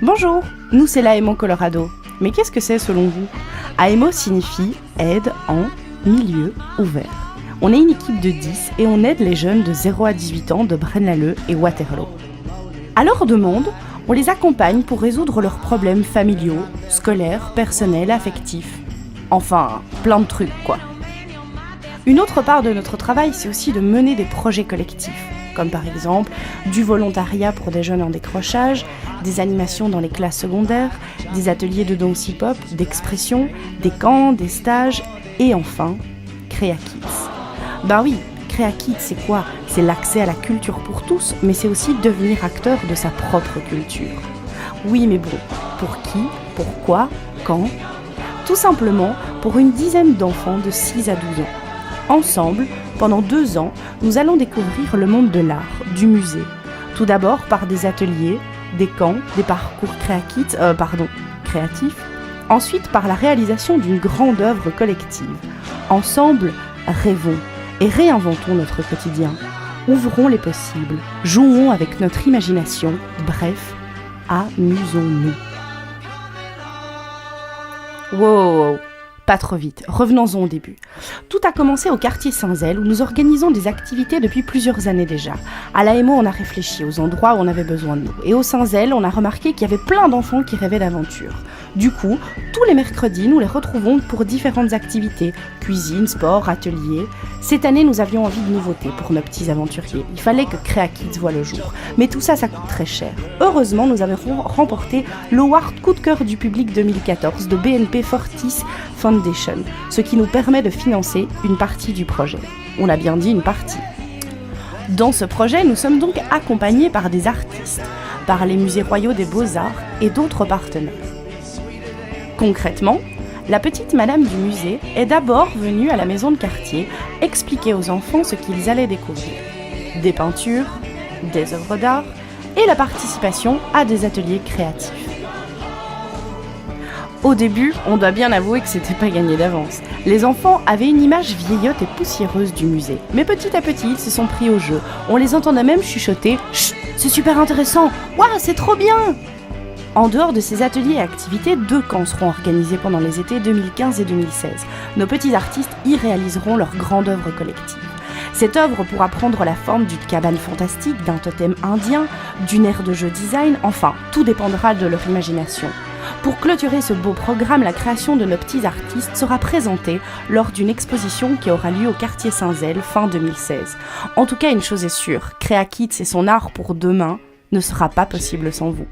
Bonjour, nous c'est l'AEMO Colorado. Mais qu'est-ce que c'est selon vous ? AEMO signifie aide en milieu ouvert. On est une équipe de 10 et on aide les jeunes de 0 à 18 ans de Braine-l'Alleud et Waterloo. À leur demande, on les accompagne pour résoudre leurs problèmes familiaux, scolaires, personnels, affectifs. Enfin, plein de trucs quoi. Une autre part de notre travail, c'est aussi de mener des projets collectifs, comme par exemple du volontariat pour des jeunes en décrochage, des animations dans les classes secondaires, des ateliers de danse hip-hop, d'expression, des camps, des stages, et enfin, Créa Kids. Ben oui, Créa Kids, c'est quoi ? C'est l'accès à la culture pour tous, mais c'est aussi devenir acteur de sa propre culture. Oui, mais bon, pour qui ? Pourquoi ? Quand ? Tout simplement pour une dizaine d'enfants de 6 à 12 ans. Ensemble, pendant 2 ans, nous allons découvrir le monde de l'art, du musée. Tout d'abord par des ateliers, des camps, des parcours créatifs. Ensuite par la réalisation d'une grande œuvre collective. Ensemble, rêvons et réinventons notre quotidien. Ouvrons les possibles, jouons avec notre imagination, bref, amusons-nous. Wow, pas trop vite, revenons-en au début. Tout a commencé au quartier Saint-Zèle où nous organisons des activités depuis plusieurs années déjà. À l'AEMO, on a réfléchi aux endroits où on avait besoin de nous. Et au Saint-Zèle, on a remarqué qu'il y avait plein d'enfants qui rêvaient d'aventure. Du coup, tous les mercredis, nous les retrouvons pour différentes activités, cuisine, sport, ateliers. Cette année, nous avions envie de nouveautés pour nos petits aventuriers. Il fallait que Créa Kids voie le jour. Mais tout ça, ça coûte très cher. Heureusement, nous avons remporté l'Award Coup de cœur du public 2014 de BNP Fortis Foundation, ce qui nous permet de financer une partie du projet. On a bien dit une partie. Dans ce projet, nous sommes donc accompagnés par des artistes, par les musées royaux des beaux-arts et d'autres partenaires. Concrètement, la petite madame du musée est d'abord venue à la maison de quartier expliquer aux enfants ce qu'ils allaient découvrir. Des peintures, des œuvres d'art et la participation à des ateliers créatifs. Au début, on doit bien avouer que c'était pas gagné d'avance. Les enfants avaient une image vieillotte et poussiéreuse du musée. Mais petit à petit, ils se sont pris au jeu. On les entendait même chuchoter « Chut, c'est super intéressant ! Waouh, c'est trop bien !» En dehors de ces ateliers et activités, 2 camps seront organisés pendant les étés 2015 et 2016. Nos petits artistes y réaliseront leur grande œuvre collective. Cette œuvre pourra prendre la forme d'une cabane fantastique, d'un totem indien, d'une aire de jeu design, enfin, tout dépendra de leur imagination. Pour clôturer ce beau programme, la création de nos petits artistes sera présentée lors d'une exposition qui aura lieu au quartier Saint-Zèle fin 2016. En tout cas, une chose est sûre, Créa Kids et son art pour demain ne sera pas possible sans vous.